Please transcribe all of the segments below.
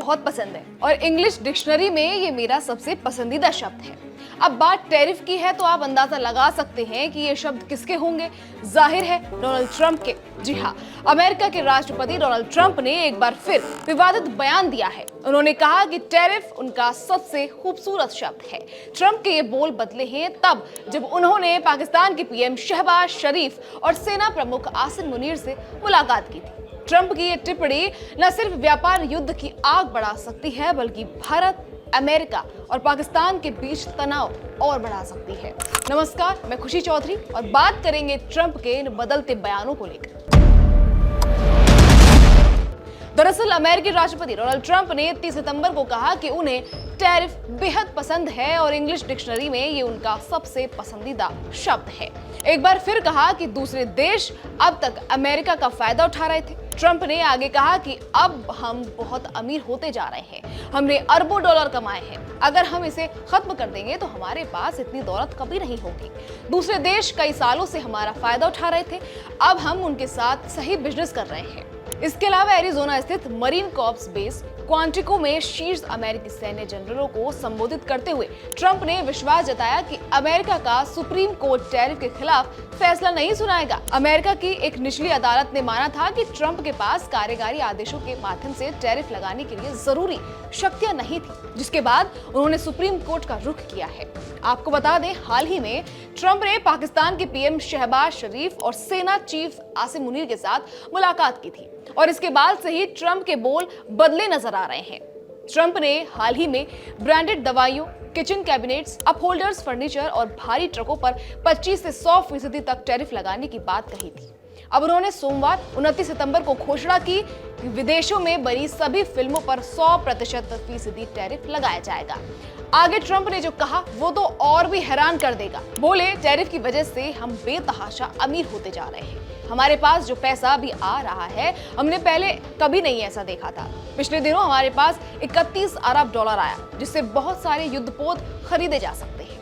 बहुत पसंद है और इंग्लिश डिक्शनरी में ये मेरा सबसे पसंदीदा शब्द है। अब बात टैरिफ की है तो आप अंदाजा लगा सकते हैं कि ये शब्द किसके होंगे। जाहिर है डोनाल्ड ट्रंप के। जी हाँ, अमेरिका के राष्ट्रपति डोनाल्ड ट्रंप ने एक बार फिर विवादित बयान दिया है। उन्होंने कहा कि टैरिफ उनका सबसे खूबसूरत शब्द है। ट्रंप के ये बोल बदले हैं तब जब उन्होंने पाकिस्तान के पीएम शहबाज शरीफ और सेना प्रमुख आसिम मुनीर से मुलाकात की थी। ट्रंप की ये टिप्पणी न सिर्फ व्यापार युद्ध की आग बढ़ा सकती है बल्कि भारत, अमेरिका और पाकिस्तान के बीच तनाव और बढ़ा सकती है। नमस्कार, मैं खुशी चौधरी और बात करेंगे ट्रंप के इन बदलते बयानों को लेकर। दरअसल अमेरिकी राष्ट्रपति डोनाल्ड ट्रंप ने 30 सितंबर को कहा कि उन्हें टैरिफ बेहद पसंद है और इंग्लिश डिक्शनरी में ये उनका सबसे पसंदीदा शब्द है। एक बार फिर कहा कि दूसरे देश अब तक अमेरिका का फायदा उठा रहे थे। ट्रंप ने आगे कहा कि अब हम बहुत अमीर होते जा रहे हैं, हमने अरबों डॉलर कमाए हैं, अगर हम इसे खत्म कर देंगे तो हमारे पास इतनी दौलत कभी नहीं होगी। दूसरे देश कई सालों से हमारा फायदा उठा रहे थे, अब हम उनके साथ सही बिजनेस कर रहे हैं। इसके अलावा एरिजोना स्थित मरीन कॉर्प्स बेस क्वांटिको में शीर्ष अमेरिकी सैन्य जनरलों को संबोधित करते हुए ट्रंप ने विश्वास जताया कि अमेरिका का सुप्रीम कोर्ट टैरिफ के खिलाफ फैसला नहीं सुनाएगा। अमेरिका की एक निचली अदालत ने माना था कि ट्रंप के पास कार्यकारी आदेशों के माध्यम से टैरिफ लगाने के लिए जरूरी शक्तियां नहीं थी, जिसके बाद उन्होंने सुप्रीम कोर्ट का रुख किया है। आपको बता दें, हाल ही में ट्रंप ने पाकिस्तान के पीएम शहबाज शरीफ और सेना चीफ आसिम मुनीर के साथ मुलाकात की थी और इसके बाद से ही ट्रंप के बोल बदले नजर आ रहे हैं। ट्रंप ने हाल ही में ब्रांडेड दवाइयों, किचन कैबिनेट्स, अपहोल्डर्स फर्नीचर और भारी ट्रकों पर 25 से 100% तक टैरिफ लगाने की बात कही थी। अब उन्होंने सोमवार 29 सितंबर को घोषणा की कि विदेशों में बनी सभी फिल्मों पर 100% टैरिफ लगाया जाएगा। आगे ट्रंप ने जो कहा वो तो और भी हैरान कर देगा। बोले, टैरिफ की वजह से हम बेतहाशा अमीर होते जा रहे हैं। हमारे पास जो पैसा भी आ रहा है, हमने पहले कभी नहीं ऐसा देखा था। पिछले दिनों हमारे पास 31 अरब डॉलर आया, जिससे बहुत सारे युद्धपोत खरीदे जा सकते हैं।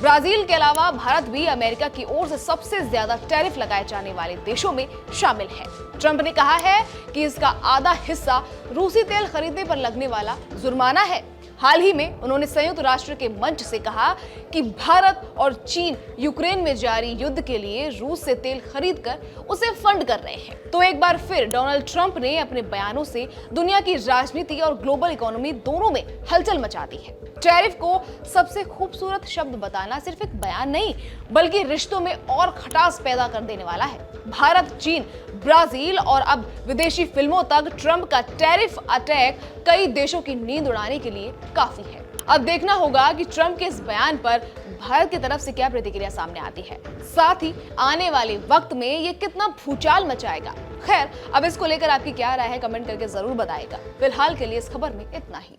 ब्राजील के अलावा भारत भी अमेरिका की ओर से सबसे ज्यादा टैरिफ लगाए जाने वाले देशों में शामिल है। ट्रंप ने कहा है कि इसका आधा हिस्सा रूसी तेल खरीदने पर लगने वाला जुर्माना है। हाल ही में उन्होंने संयुक्त राष्ट्र के मंच से कहा कि भारत और चीन यूक्रेन में जारी युद्ध के लिए रूस से तेल खरीदकर उसे फंड कर रहे हैं। तो एक बार फिर डोनाल्ड ट्रंप ने अपने बयानों से दुनिया की राजनीति और ग्लोबल इकोनॉमी दोनों में हलचल मचा दी है। टैरिफ को सबसे खूबसूरत शब्द बताना सिर्फ एक बयान नहीं बल्कि रिश्तों में और खटास पैदा कर देने वाला है। भारत, चीन, ब्राजील और अब विदेशी फिल्मों तक ट्रंप का टैरिफ अटैक कई देशों की नींद उड़ाने के लिए काफी है। अब देखना होगा कि ट्रंप के इस बयान पर भारत की तरफ से क्या प्रतिक्रिया सामने आती है, साथ ही आने वाले वक्त में ये कितना भूचाल मचाएगा। खैर, अब इसको लेकर आपकी क्या राय है कमेंट करके जरूर बताइएगा। फिलहाल के लिए इस खबर में इतना ही।